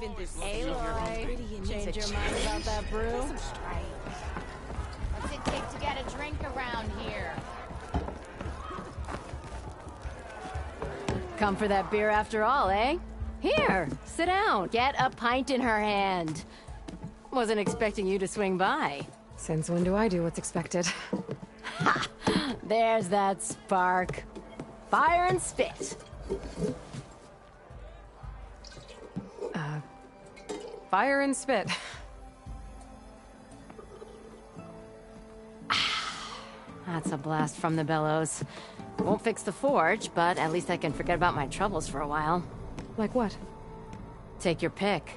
even this Aloy, change your mind about that brew? What's it take to get a drink around here? Come for that beer after all, eh? Here, sit down. Get a pint in her hand. Wasn't expecting you to swing by. Since when do I do what's expected? Ha! There's that spark. Fire and spit. Fire and spit. That's a blast from the bellows. Won't fix the forge, but at least I can forget about my troubles for a while. Like what? Take your pick.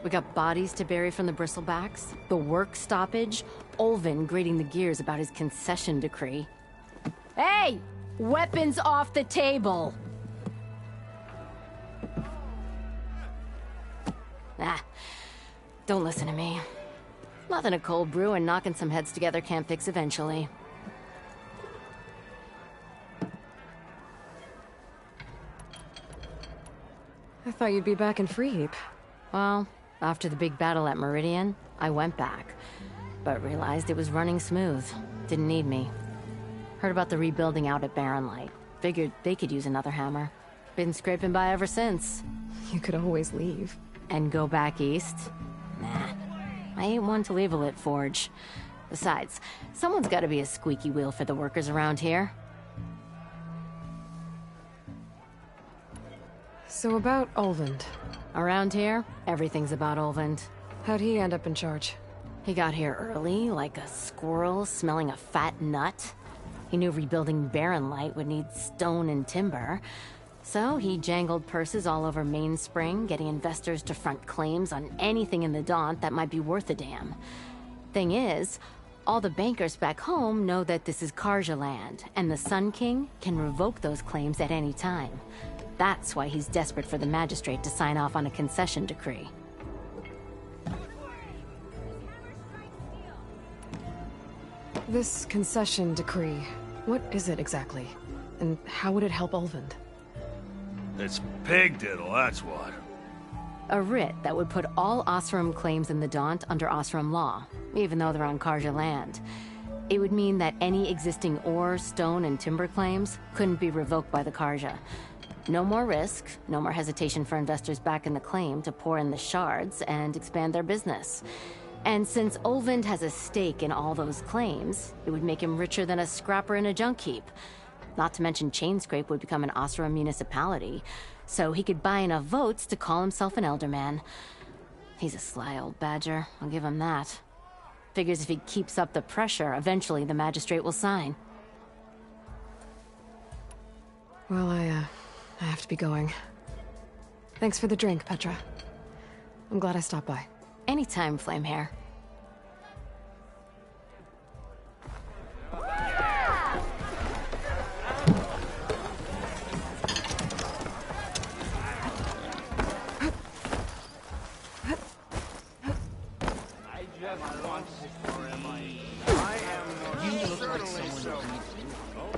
We got bodies to bury from the bristlebacks, the work stoppage, Ulvin grating the gears about his concession decree. Hey! Weapons off the table! Ah, don't listen to me. Nothing a cold brew and knocking some heads together can't fix eventually. I thought you'd be back in Freeheap. Well, after the big battle at Meridian, I went back, but realized it was running smooth. Didn't need me. Heard about the rebuilding out at Barren Light. Figured they could use another hammer. Been scraping by ever since. You could always leave. And go back east? Nah. I ain't one to leave a lit forge. Besides, someone's gotta be a squeaky wheel for the workers around here. So about Ulvund. Around here, everything's about Ulvund. How'd he end up in charge? He got here early, like a squirrel smelling a fat nut. He knew rebuilding Barren Light would need stone and timber. So he jangled purses all over Mainspring, getting investors to front claims on anything in the Daunt that might be worth a damn. Thing is, all the bankers back home know that this is Karja land, and the Sun King can revoke those claims at any time. That's why he's desperate for the magistrate to sign off on a concession decree. This concession decree, what is it exactly? And how would it help Ulvund? It's pig diddle, that's what. A writ that would put all Osram claims in the Daunt under Osram law, even though they're on Karja land. It would mean that any existing ore, stone, and timber claims couldn't be revoked by the Karja. No more risk, no more hesitation for investors back in the claim to pour in the shards and expand their business. And since Ulvund has a stake in all those claims, it would make him richer than a scrapper in a junk heap. Not to mention Chainscrape would become an Osram municipality, so he could buy enough votes to call himself an Elderman. He's a sly old badger, I'll give him that. Figures if he keeps up the pressure, eventually the magistrate will sign. Well, I have to be going. Thanks for the drink, Petra. I'm glad I stopped by. Anytime, Flamehair.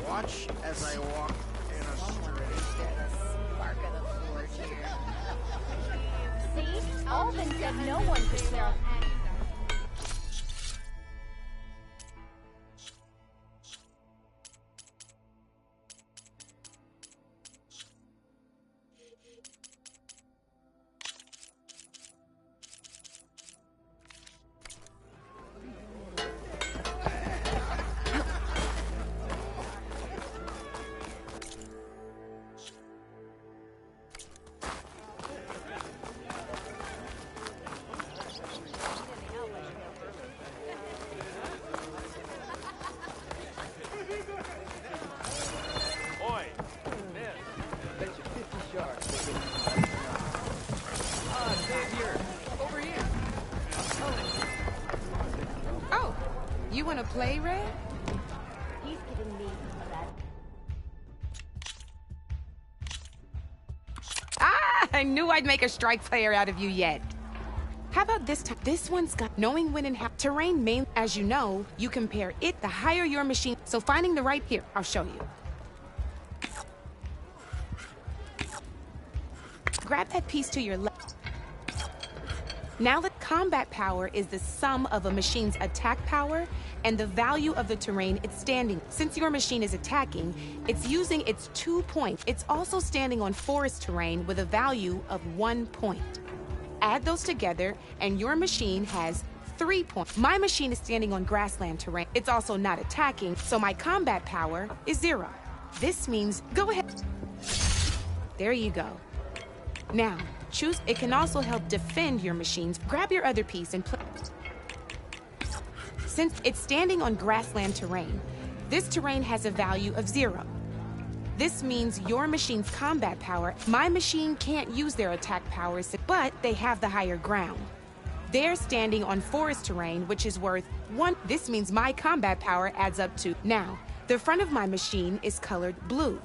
Watch as I walk in a straight. Spark of the forge here. See? Alvin said no one could sell anything. You wanna play, Ray? He's giving me some of that. Ah, I knew I'd make a strike player out of you yet. How about this time? This one's got knowing when and how terrain main. As you know, you compare it the higher your machine. So finding the right here, I'll show you. Grab that piece to your left. Now the combat power is the sum of a machine's attack power and the value of the terrain it's standing. Since your machine is attacking, it's using its 2 points. It's also standing on forest terrain with a value of 1 point. Add those together and your machine has 3 points. My machine is standing on grassland terrain. It's also not attacking, so my combat power is 0. This means, go ahead. There you go. Now, choose, it can also help defend your machines. Grab your other piece and play. Since it's standing on grassland terrain, this terrain has a value of 0. This means your machine's combat power, my machine can't use their attack powers, but they have the higher ground. They're standing on forest terrain, which is worth 1. This means my combat power adds up to. Now, the front of my machine is colored blue.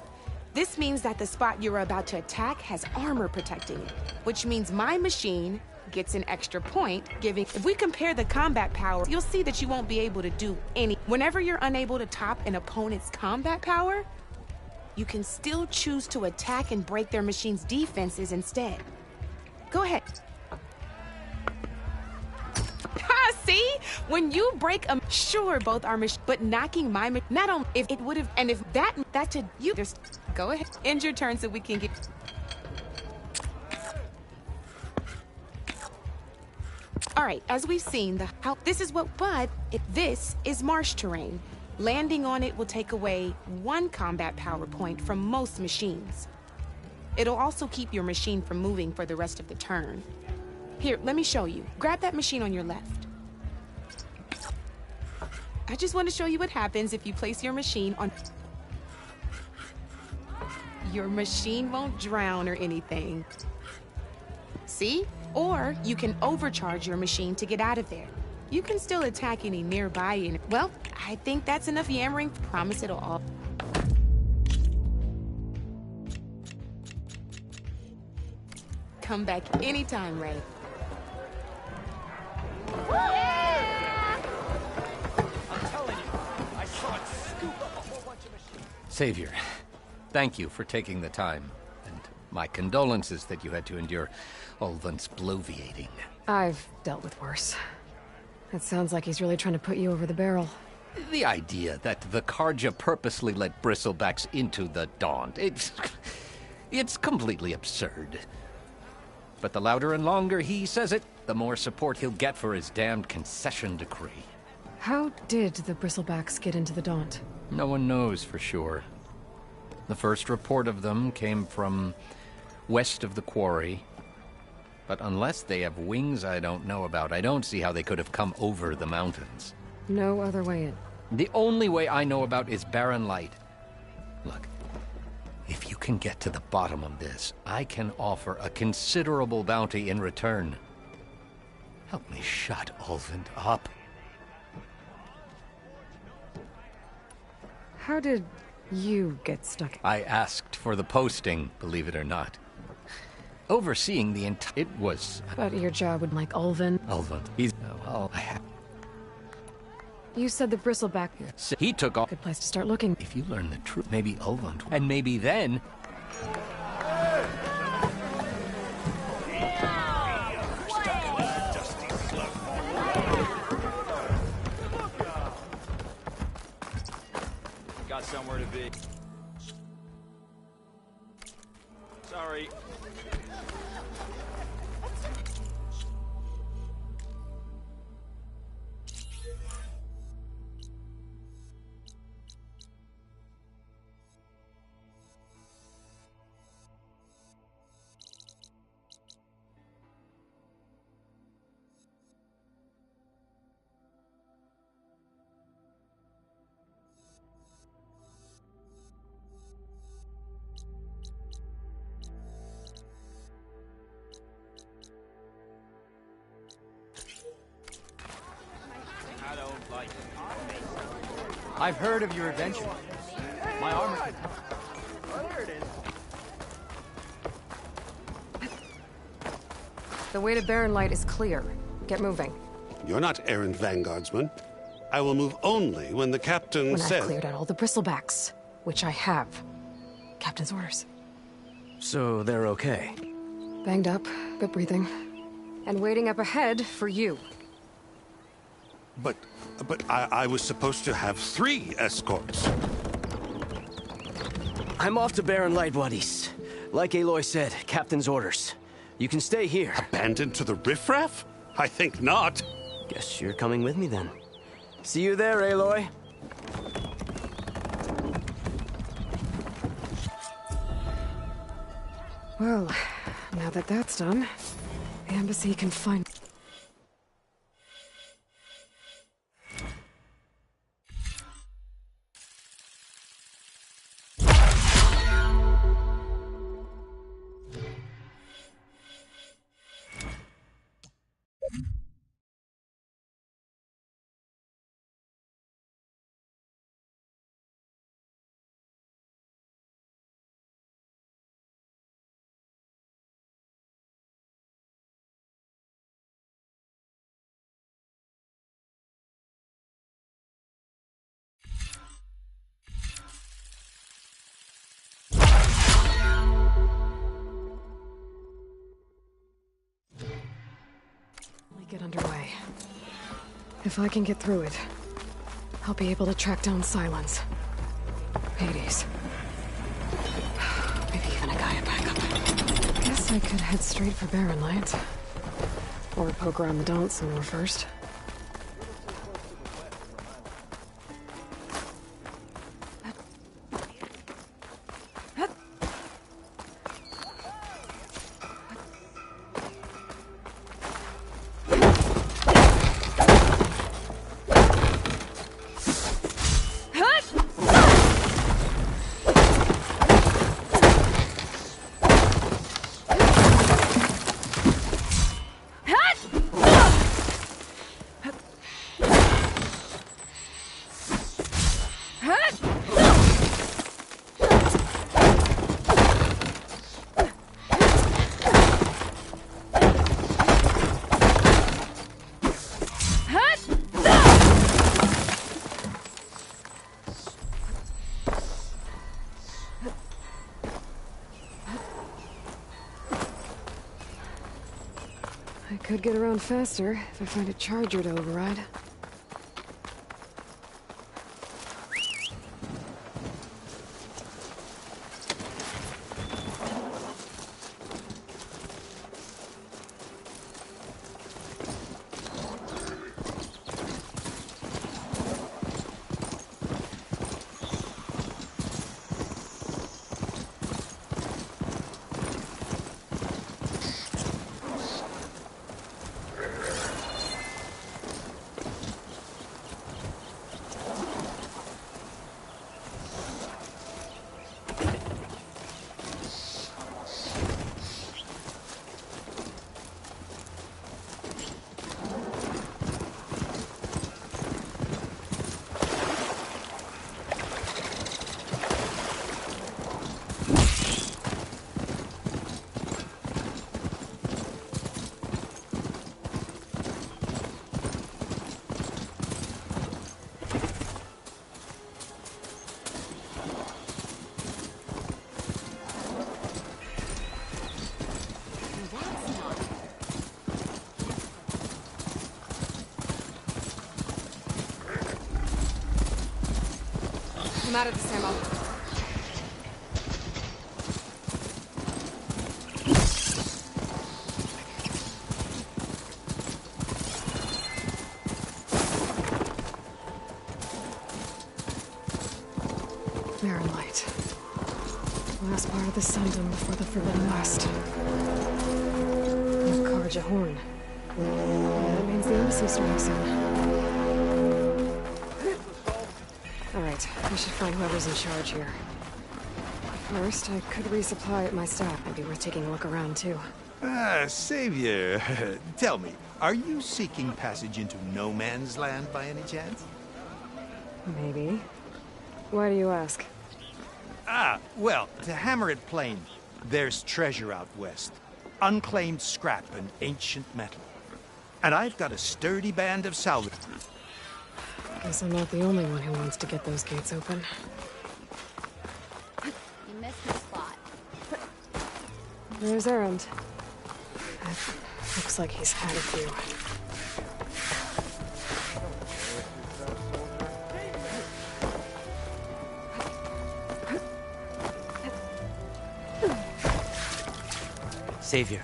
This means that the spot you're about to attack has armor protecting it, which means my machine gets an extra point, giving. If we compare the combat power, you'll see that you won't be able to do any. Whenever you're unable to top an opponent's combat power, you can still choose to attack and break their machine's defenses instead. Go ahead. Ha, see? When you break a, sure, both are but knocking my, not only, if it would have, and if that to you, just, go ahead, end your turn so we can get. All right, as we've seen, this is what, but this is marsh terrain. Landing on it will take away 1 combat power point from most machines. It'll also keep your machine from moving for the rest of the turn. Here, let me show you. Grab that machine on your left. I just want to show you what happens if you place your machine on. Your machine won't drown or anything. See? Or you can overcharge your machine to get out of there. You can still attack any nearby. Well, I think that's enough yammering. Promise it'll all. Come back anytime, Ray. Savior, thank you for taking the time, and my condolences that you had to endure Ulvund's bloviating. I've dealt with worse. It sounds like he's really trying to put you over the barrel. The idea that the Carja purposely let bristlebacks into the Daunt, it's completely absurd. But the louder and longer he says it, the more support he'll get for his damned concession decree. How did the bristlebacks get into the Daunt? No one knows for sure. The first report of them came from west of the quarry. But unless they have wings I don't know about, I don't see how they could have come over the mountains. No other way in. The only way I know about is Barren Light. Look, if you can get to the bottom of this, I can offer a considerable bounty in return. Help me shut Ulvund up. How did you get stuck? I asked for the posting, believe it or not. Overseeing the entire... It was... But your job would like Ulvund. Ulvund. He's... Well, I have... You said the bristleback... He took off... Good place to start looking. If you learn the truth, maybe Ulvund... And maybe then... Got somewhere to be. Sorry. I've heard of your adventure. My armor... Oh, there it is. The way to Barren Light is clear. Get moving. You're not errant vanguardsman. I will move only when the captain When says... I've cleared out all the bristlebacks, which I have. Captain's orders. So they're okay? Banged up, but breathing. and waiting up ahead for you. But I was supposed to have 3 escorts. I'm off to Baron Lightwaddy's. Like Aloy said, Captain's orders. You can stay here. Abandoned to the riffraff? I think not. Guess you're coming with me then. See you there, Aloy. Well, now that that's done, the embassy can find... Get underway. If I can get through it, I'll be able to track down Silence. Hades. Maybe even a Gaia backup. Guess I could head straight for Barren Light. Or poke around the Daunt some more first. I could get around faster if I find a charger to override. I'm out of this ammo. Barren Light. Last part of the Sundom before the Forbidden West. The Karja Horn. That means the embassy starting soon. Alright, I should find whoever's in charge here. First, I could resupply at my staff. Might be worth taking a look around, too. Savior, tell me, are you seeking passage into no man's land by any chance? Maybe. Why do you ask? Well, to hammer it plain, there's treasure out west. Unclaimed scrap and ancient metal. And I've got a sturdy band of salvage. Guess I'm not the only one who wants to get those gates open. You missed the spot. There's Erend. Looks like he's had a few. Savior.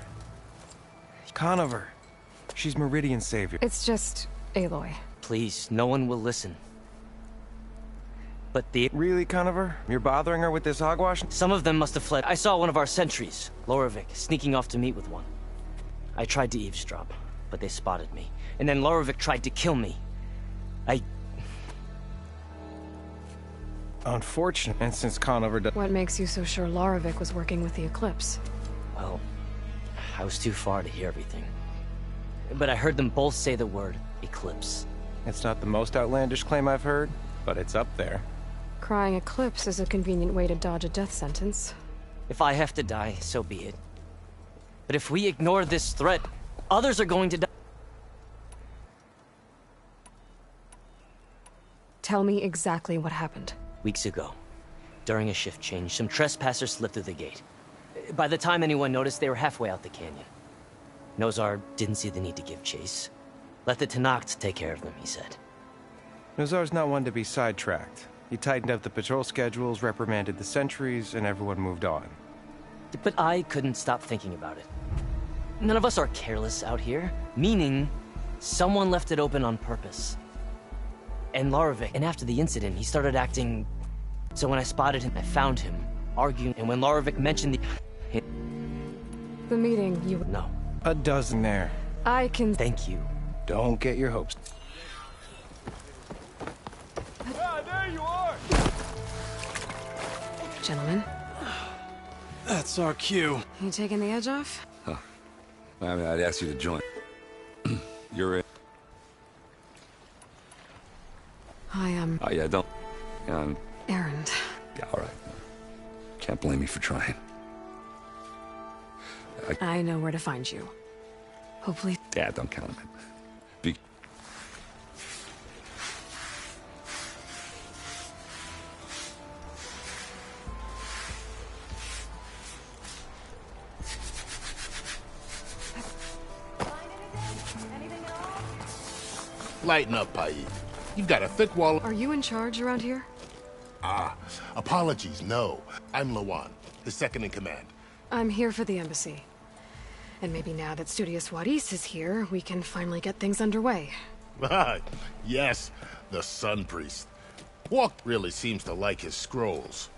Conover. She's Meridian's savior. It's just Aloy. Please, no one will listen. But the... Really, Conover? You're bothering her with this hogwash? Some of them must have fled. I saw one of our sentries, Loravik, sneaking off to meet with one. I tried to eavesdrop, but they spotted me. And then Loravik tried to kill me. Unfortunate. And since Conover does... What makes you so sure Loravik was working with the Eclipse? Well, I was too far to hear everything. But I heard them both say the word Eclipse. It's not the most outlandish claim I've heard, but it's up there. Crying Eclipse is a convenient way to dodge a death sentence. If I have to die, so be it. But if we ignore this threat, others are going to die. Tell me exactly what happened. Weeks ago, during a shift change, some trespassers slipped through the gate. By the time anyone noticed, they were halfway out the canyon. Nozar didn't see the need to give chase. Let the Tenakth take care of them, he said. Nozar's not one to be sidetracked. He tightened up the patrol schedules, reprimanded the sentries, and everyone moved on. But I couldn't stop thinking about it. None of us are careless out here, meaning someone left it open on purpose. And Loravik, and after the incident, he started acting... So when I spotted him, I found him, arguing, and when Loravik mentioned the meeting, you... No. A dozen there. I can... Thank you. Don't get your hopes... There you are! Gentlemen. That's our cue. You taking the edge off? Huh. I mean, I'd ask you to join. You're in. I am... Oh, yeah, don't... Errand. Yeah, all right. Can't blame me for trying. I know where to find you. Hopefully... Yeah, don't count on it. Be... Lighten up, Paid. You've got a thick wall... Are you in charge around here? Ah, apologies, no. I'm Lawan, the second in command. I'm here for the embassy. And maybe now that Studious Wadis is here, we can finally get things underway. Yes, the Sun Priest. Walk really seems to like his scrolls.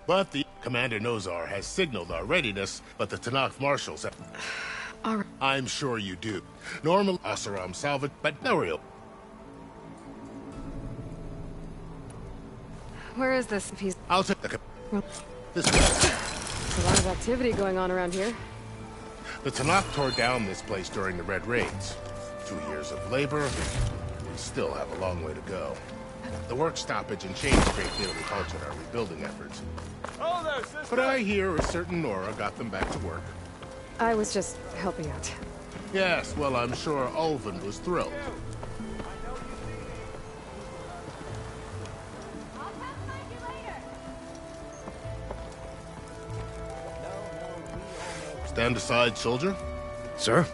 But the Commander Nozar has signaled our readiness, but the Tenakth marshals have... I'm sure you do. Normal Oseram salvage, but no real. Where is this piece? I'll take the... Well, this way. there's a lot of activity going on around here. The Tenakth tore down this place during the Red Raids. 2 years of labor, we still have a long way to go. The work stoppage and change greatly halted our rebuilding efforts. Oh, there, sister! But I hear a certain Nora got them back to work. I was just helping out. Yes, well, I'm sure Ulvin was thrilled. Stand aside, soldier. Sir?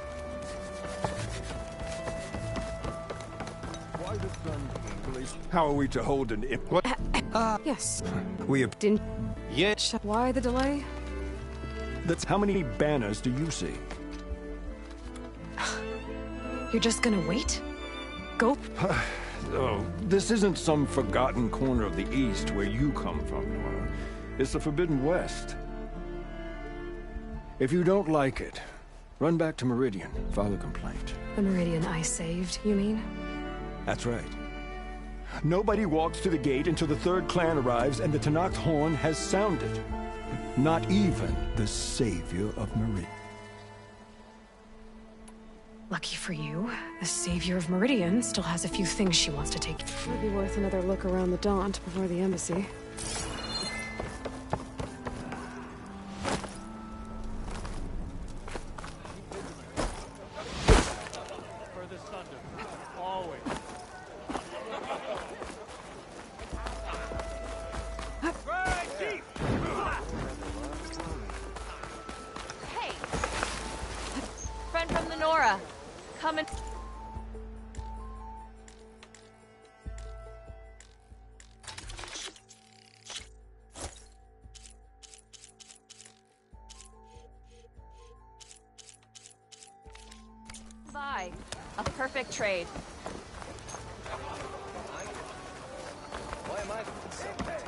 How are we to hold an what? Yes. We have... Didn't... Yes. Why the delay? That's how many banners do you see? You're just gonna wait? Go... Oh, this isn't some forgotten corner of the East where you come from, Nora. It's the Forbidden West. If you don't like it, run back to Meridian, file a complaint. The Meridian I saved, you mean? That's right. Nobody walks to the gate until the third clan arrives and the Tenakth horn has sounded. Not even the savior of Meridian. Lucky for you, the savior of Meridian still has a few things she wants to take. Might be worth another look around the Daunt before the embassy. Friend from the coming. Bye. A perfect trade. Why am I so bad?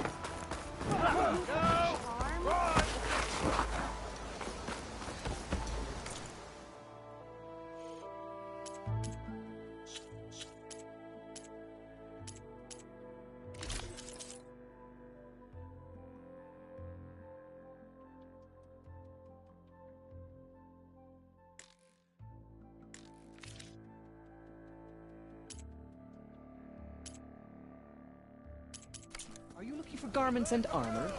Are you looking for garments and armor?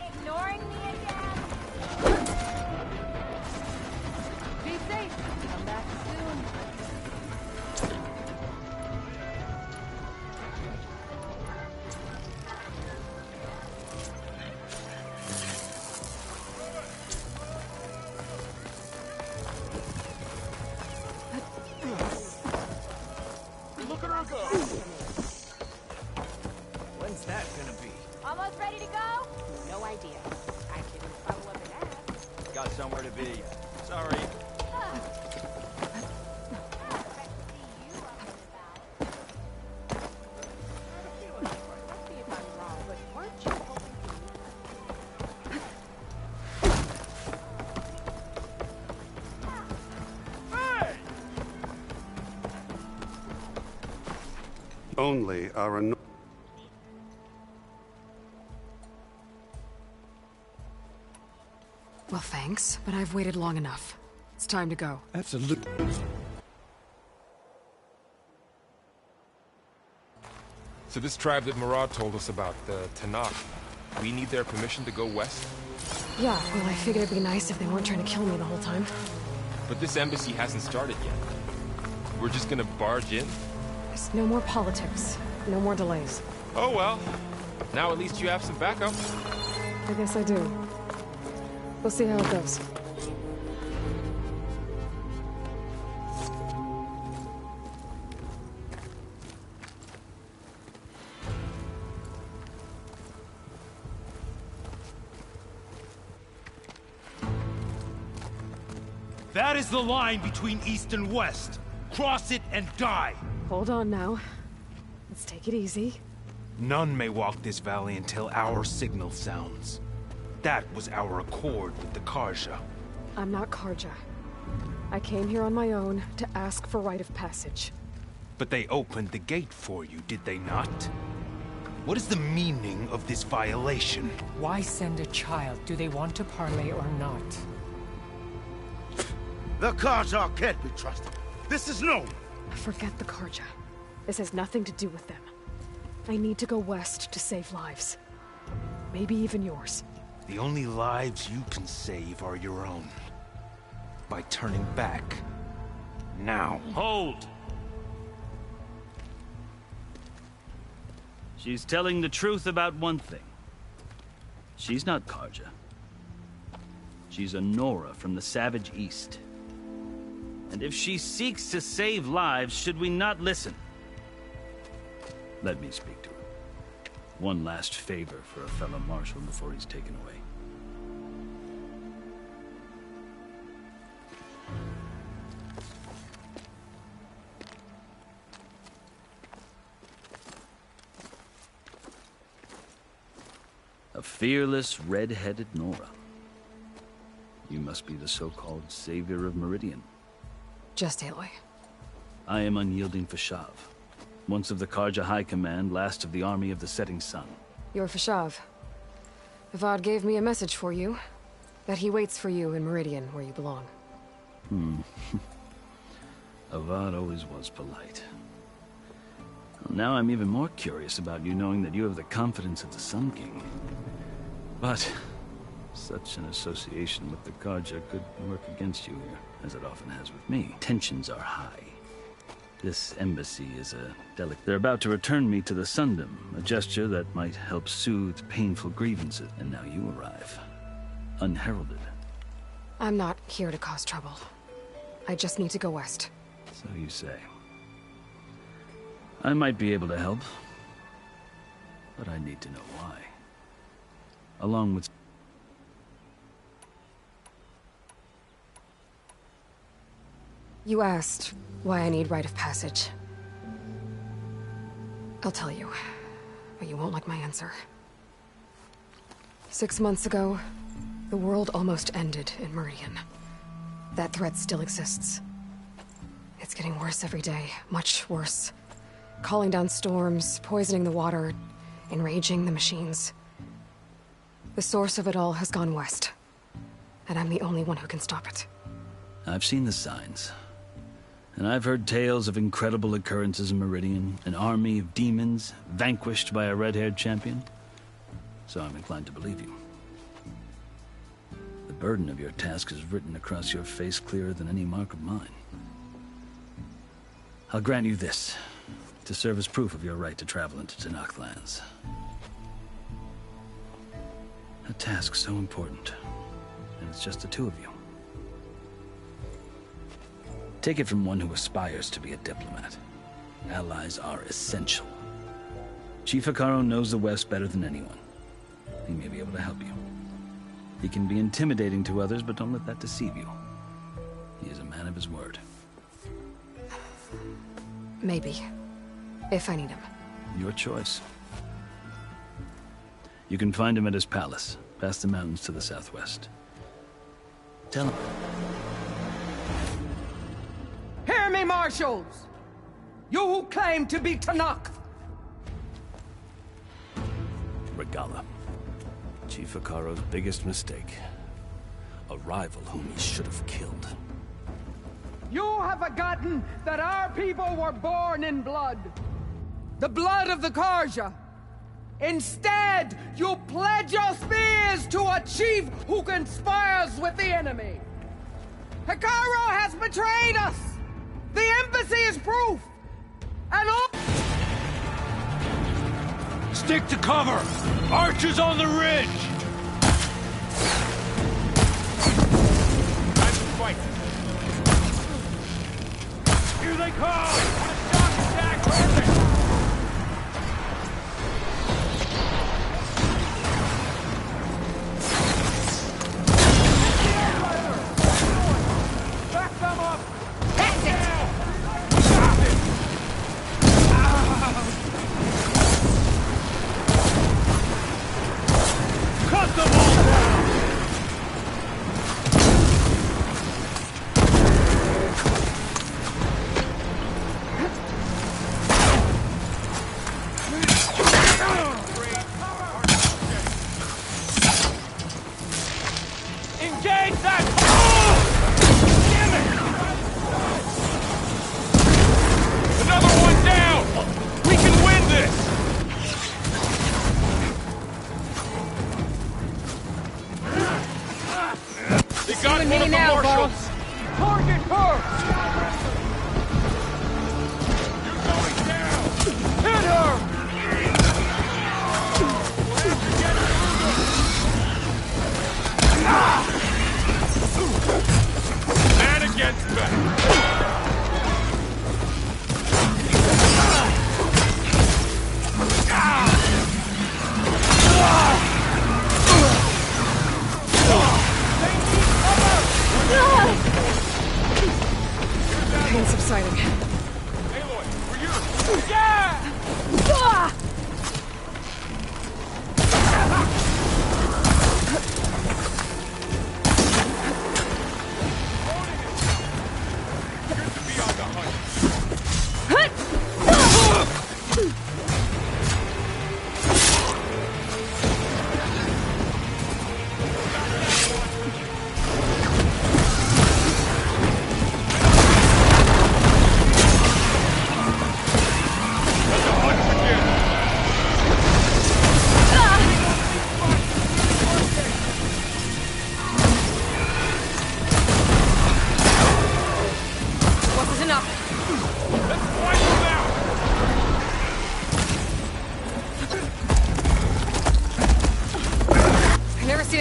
Ignoring me again? Be safe. Come back soon. Look at her go! When's that gonna be? Almost ready to go? No idea. I can follow up and ask. Got somewhere to be. Sorry. See if I'm wrong, but weren't you hoping Only our Well, thanks, but I've waited long enough. It's time to go. Absolutely. So this tribe that Murad told us about, the Tanakh, we need their permission to go west? Yeah, well, I figured it'd be nice if they weren't trying to kill me the whole time. But this embassy hasn't started yet. We're just gonna barge in? There's no more politics. No more delays. Oh well. Now at least you have some backup. I guess I do. We'll see how it goes. That is the line between East and West. Cross it and die. Hold on now. Let's take it easy. None may walk this valley until our signal sounds. That was our accord with the Karja. I'm not Karja. I came here on my own to ask for rite of passage. But they opened the gate for you, did they not? What is the meaning of this violation? Why send a child? Do they want to parley or not? The Karja can't be trusted. This is known. Forget the Karja. This has nothing to do with them. I need to go west to save lives. Maybe even yours. The only lives you can save are your own. By turning back. Now. Hold! She's telling the truth about one thing. She's not Karja. She's a Nora from the Savage East. And if she seeks to save lives, should we not listen? Let me speak to her. One last favor for a fellow marshal before he's taken away. A fearless, red-headed Nora. You must be the so-called savior of Meridian. Just Aloy. I am Unyielding Fashav, once of the Karja High Command, last of the army of the Setting Sun. You're Fashav. Avad gave me a message for you. That he waits for you in Meridian, where you belong. Avad always was polite. Well, now I'm even more curious about you knowing that you have the confidence of the Sun King. But such an association with the Karja could work against you here, as it often has with me. Tensions are high. This embassy is a delicate... They're about to return me to the Sundom, a gesture that might help soothe painful grievances. And now you arrive, unheralded. I'm not here to cause trouble. I just need to go west. So you say. I might be able to help, but I need to know why. Along with... You asked why I need rite of passage. I'll tell you, but you won't like my answer. 6 months ago, the world almost ended in Meridian. That threat still exists. It's getting worse every day, much worse. Calling down storms, poisoning the water, enraging the machines. The source of it all has gone west, and I'm the only one who can stop it. I've seen the signs. And I've heard tales of incredible occurrences in Meridian, an army of demons vanquished by a red-haired champion. So I'm inclined to believe you. The burden of your task is written across your face clearer than any mark of mine. I'll grant you this, to serve as proof of your right to travel into Tenakth lands. A task so important, and it's just the two of you. Take it from one who aspires to be a diplomat. Allies are essential. Chief Hekarro knows the West better than anyone. He may be able to help you. He can be intimidating to others, but don't let that deceive you. He is a man of his word. Maybe. If I need him. Your choice. You can find him at his palace, past the mountains to the southwest. Tell him. Hear me, marshals! You who claim to be Tenakth! Regalla. Chief Hekarro's biggest mistake. A rival whom he should have killed. You have forgotten that our people were born in blood. The blood of the Karja. Instead, you pledge your spears to a chief who conspires with the enemy. Hekarro has betrayed us! The embassy is proof! And all... Stick to cover! Archers on the ridge! Time to fight! Here they come! Shock attack! Back them up! That's it! Cut them all down!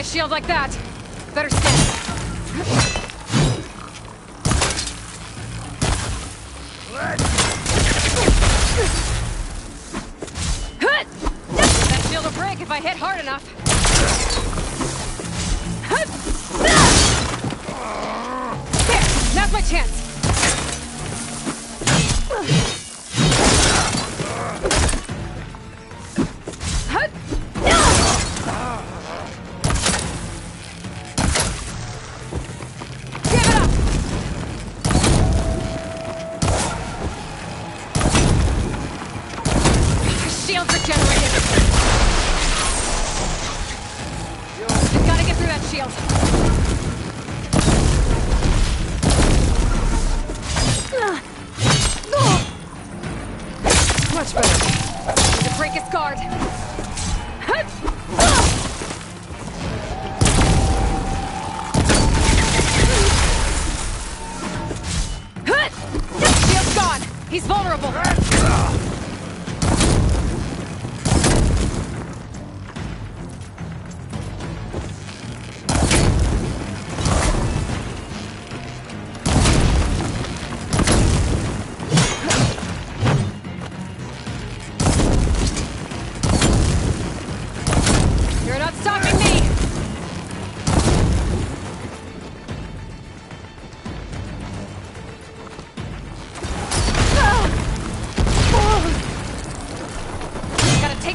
a shield like that. Better stand. That shield will break if I hit hard enough. There! Now's my chance! Much better. Need to break his guard. Shield's gone. He's vulnerable.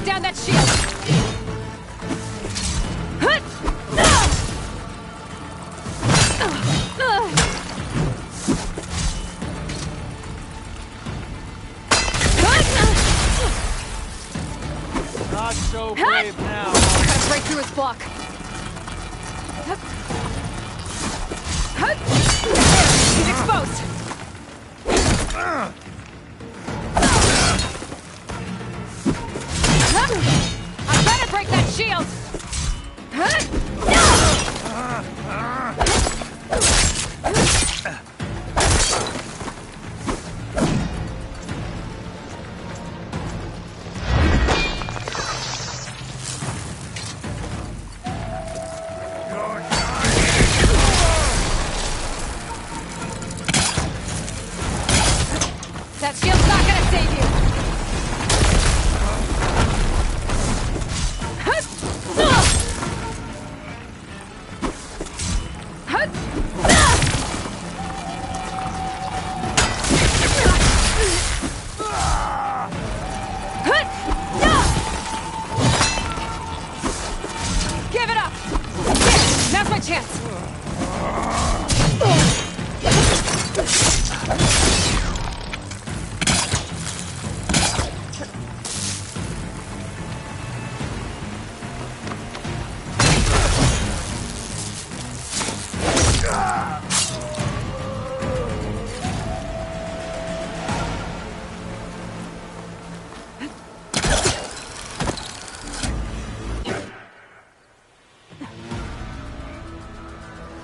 Down that shield! Not so brave now. Gotta break through his block. He's exposed! I better break that shield! That shield's not gonna save you! Give it up! Now's my chance!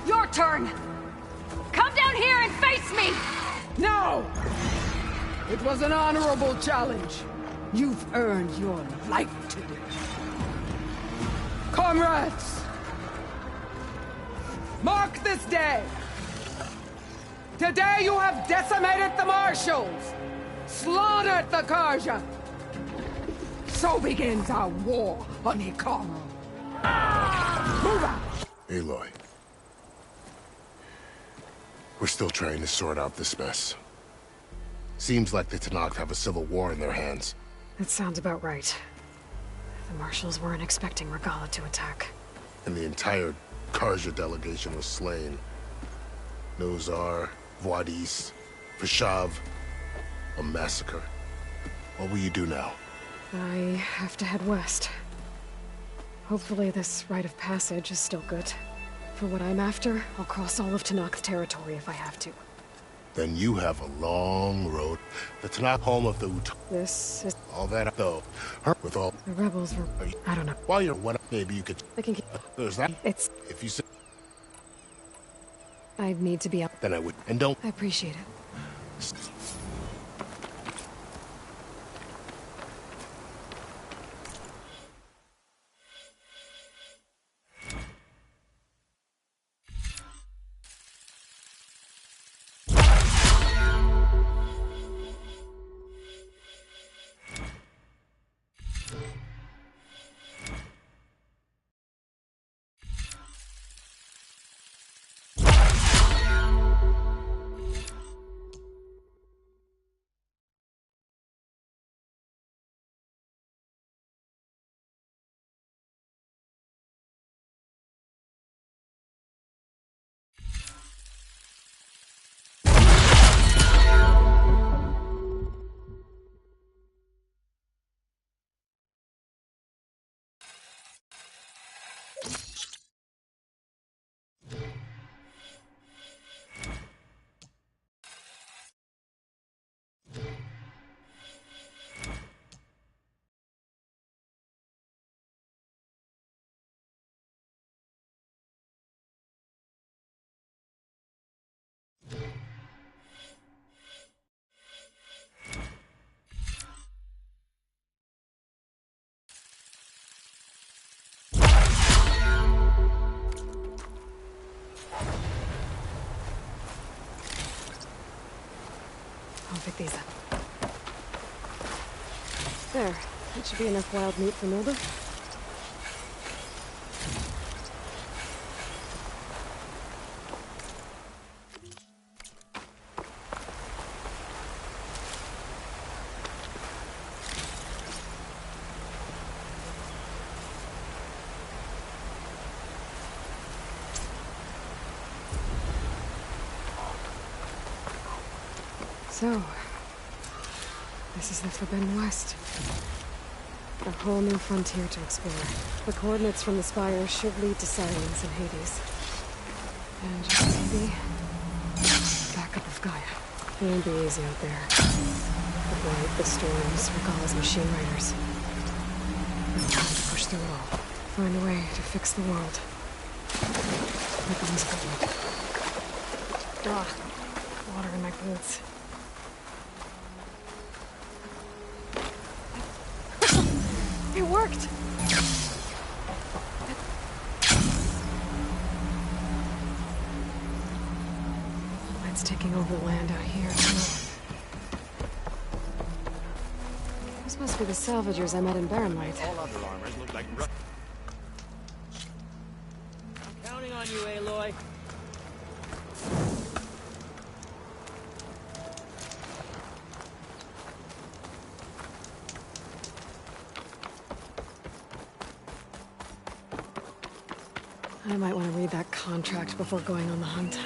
Your turn! Come down here and face me! No! It was an honorable challenge. You've earned your life today. Comrades! Mark this day! Today you have decimated the Marshals! Slaughtered the Carja! So begins our war on Hikaru. Move out! Aloy. We're still trying to sort out this mess. Seems like the Tenakth have a civil war in their hands. That sounds about right. The Marshals weren't expecting Regalla to attack. And the entire Carja delegation was slain. Nozar, Wadis, Fashav. A massacre. What will you do now? I have to head west. Hopefully this rite of passage is still good. For what I'm after, I'll cross all of Tenakth territory if I have to. Then you have a long road. The Tenakth home of the This is... All that, though. With all... The rebels were... I don't know. While you're one, maybe you could... I can keep... There's that. It's... If you say... I need to be up. Then I would... And don't... I appreciate it. pick these up. There. That should be enough wild meat for Mulder. So, this is the Forbidden West. A whole new frontier to explore. The coordinates from the Spire should lead to Silence and Hades. And just maybe... backup of Gaia. It won't be easy out there. The blight, the storms, Regalla's machine riders. We're trying to push through it all. Find a way to fix the world. Here comes Goodwood. Water in my boots. It worked! It's taking over the land out here, too. This must be the salvagers I met in Barrenlight. All other armors look like... I'm counting on you, Aloy. I might want to read that contract before going on the hunt.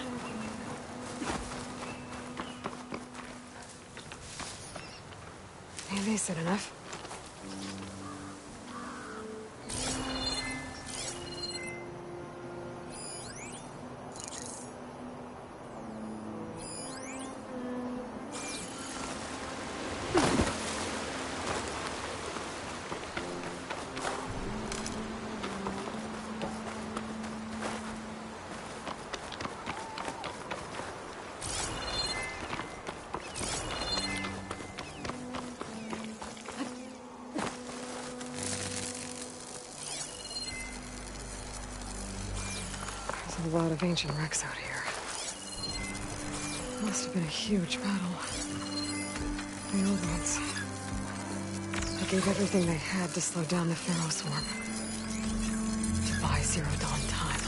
Maybe they said enough. A lot of ancient wrecks out here. Must have been a huge battle. The old ones. They gave everything they had to slow down the Pharaoh swarm. To buy Zero Dawn time.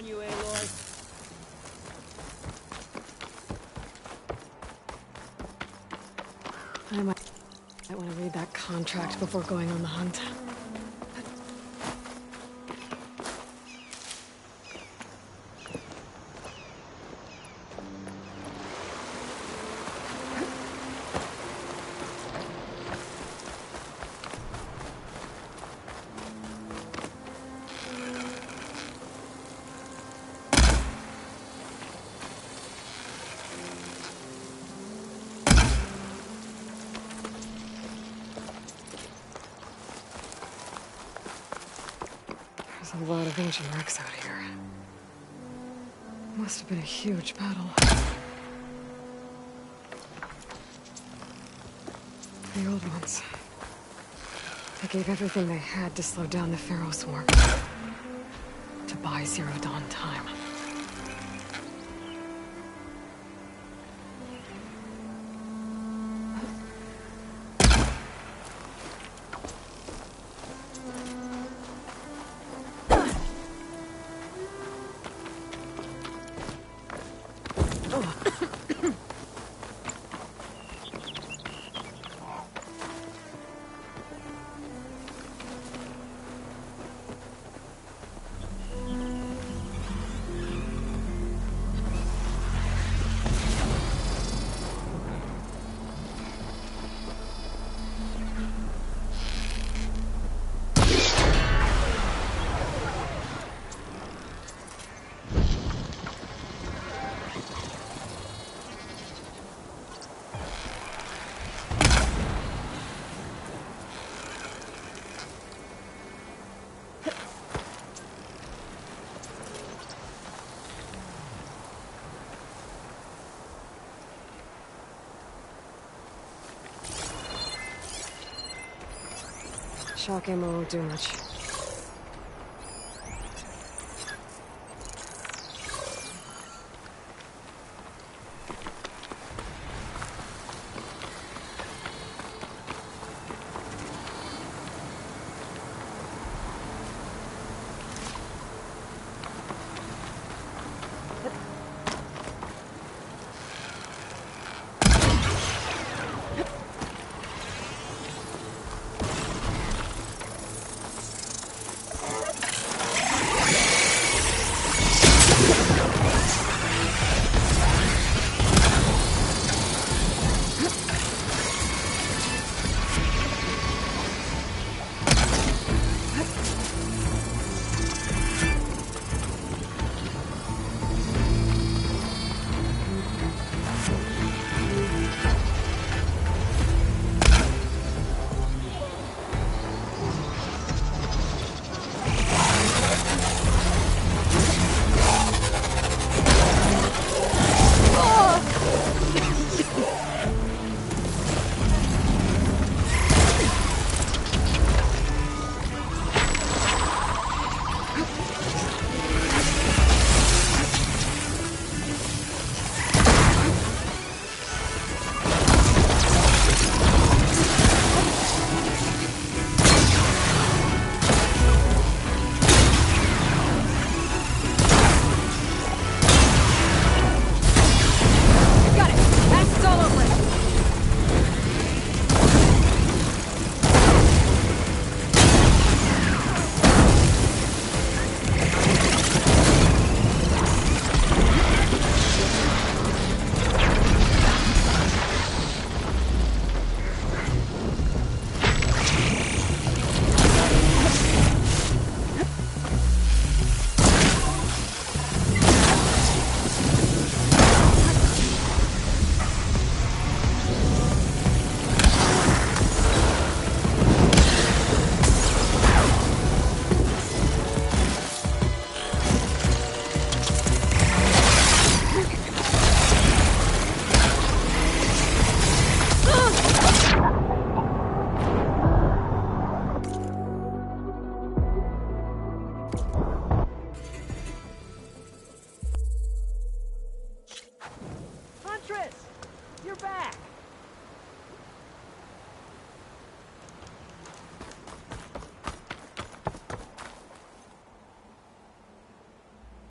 on you, Aloy. I might want to read that contract before going on the hunt. There's a lot of ancient wrecks out here. Must have been a huge battle. The old ones. They gave everything they had to slow down the Pharaoh swarm. To buy Zero Dawn time. Shock ammo won't do much. Huntress! You're back!